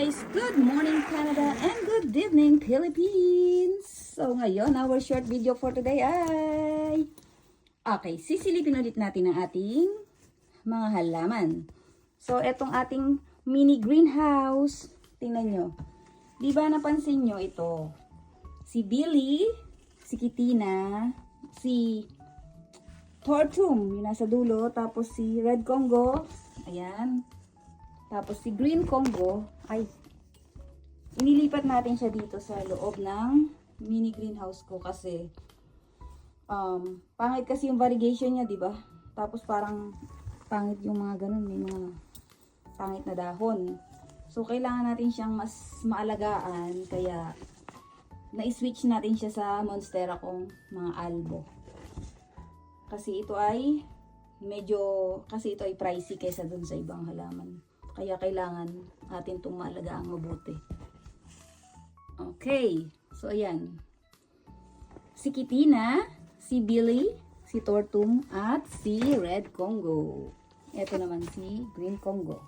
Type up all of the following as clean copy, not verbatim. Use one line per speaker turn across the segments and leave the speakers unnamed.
guys! Good morning Canada and good evening Philippines! So ngayon, our short video for today ay... Okay, sisilipin ulit natin ang ating mga halaman. So etong ating mini greenhouse, tingnan nyo. Di ba napansin nyo ito? Si Billy, si Kitina, si Tortum, yung nasa dulo, tapos si Red Congo, ayan. Tapos si Green Congo, ay, inilipat natin siya dito sa loob ng mini greenhouse ko kasi pangit kasi yung variegation niya, di ba? Tapos parang pangit yung mga ganun, may mga pangit na dahon. So kailangan natin siyang mas maalagaan, kaya na-switch natin siya sa monstera kong mga albo. Kasi ito ay kasi ito ay pricey kaysa dun sa ibang halaman. Kaya kailangan natin itong maalagaan mabuti. Okay. So, ayan. Si Kitina, si Billy, si Tortum, at si Red Congo. Ito naman si Green Congo.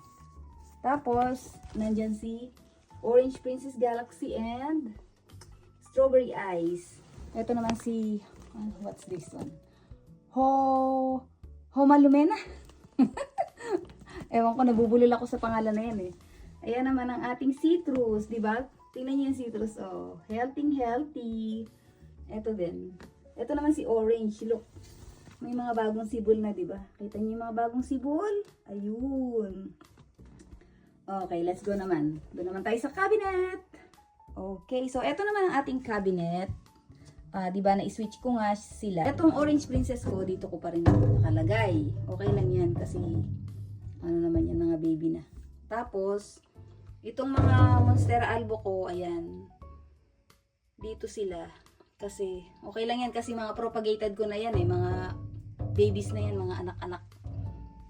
Tapos, nandyan si Orange Princess Galaxy and Strawberry Eyes. Ito naman si, what's this one? Homalumena? Ewan ko, nabubulol ako sa pangalan na yan eh. Ayan naman ang ating citrus, di ba? Tingnan niyo yung citrus, oh. Healthy. Ito din. Ito naman si orange, look. May mga bagong sibol na, di ba? Kita niyo yung mga bagong sibol? Ayun. Okay, let's go naman. Doon naman tayo sa cabinet. Okay, so ito naman ang ating cabinet. Di ba, na-switch ko nga sila. Itong orange princess ko, dito ko pa rin nakalagay. Okay lang yan kasi ano naman yan, mga baby na. Tapos, itong mga monstera albo ko, ayan, dito sila. Kasi, okay lang yan kasi mga propagated ko na yan eh, mga babies na yan, mga anak-anak.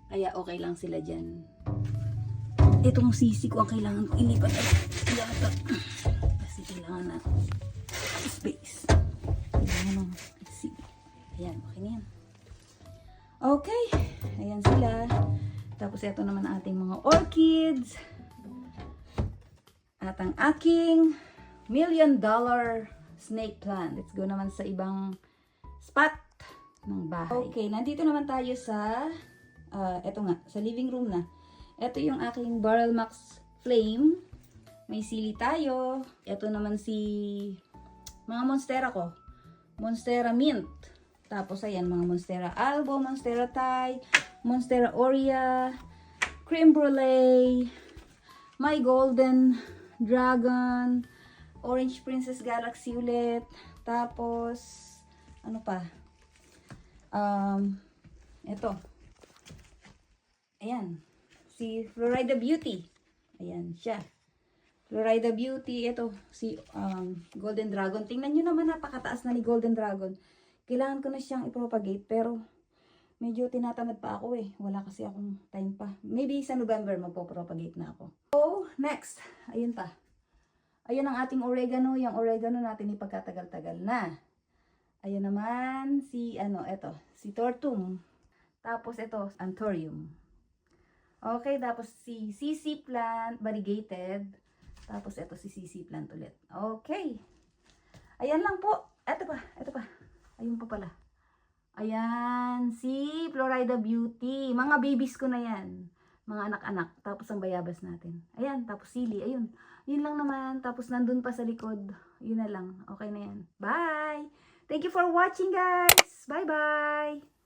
Kaya okay lang sila dyan. Itong sisi ko ang kailangan ko ilipat. Kasi kailangan na space. Kailangan ng sisi. Ayan, okay na yan. Okay, ayan sila. Tapos ito naman ang ating mga orchids. At ang aking $1 million snake plant. Let's go naman sa ibang spot ng bahay. Okay, nandito naman tayo sa eto nga, sa living room na. Ito yung aking Barrel Max Flame. May sili tayo. Ito naman si mga monstera ko. Monstera Mint. Tapos ayan, mga monstera albo, monstera Thai, monstera Aurea, cream brulee, my golden dragon, orange princess galaxy ulit. Tapos ano pa? Ito. Ayan, si Florida Beauty. Ayan siya. Florida Beauty, ito si golden dragon. Tingnan niyo naman, napakataas na ni golden dragon. Kailangan ko na siyang i-propagate pero medyo tinatamad pa ako eh. Wala kasi akong time pa. Maybe sa November magpo-propagate na ako. So, next. Ayun pa. Ayun ang ating oregano. Yung oregano natin ipagkatagal-tagal na. Ayun naman si si Tortum. Tapos ito, Anthurium. Okay, tapos si CC plant, variegated. Tapos ito si CC plant ulit. Okay. Ayan lang po. Ito pa. Ayun pa pala. Ayan, si Florida Beauty. Mga babies ko na yan. Mga anak-anak. Tapos ang bayabas natin. Ayan, tapos sili. Ayun. Yun lang naman. Tapos nandun pa sa likod. Yun na lang. Okay na yan. Bye! Thank you for watching, guys! Bye-bye!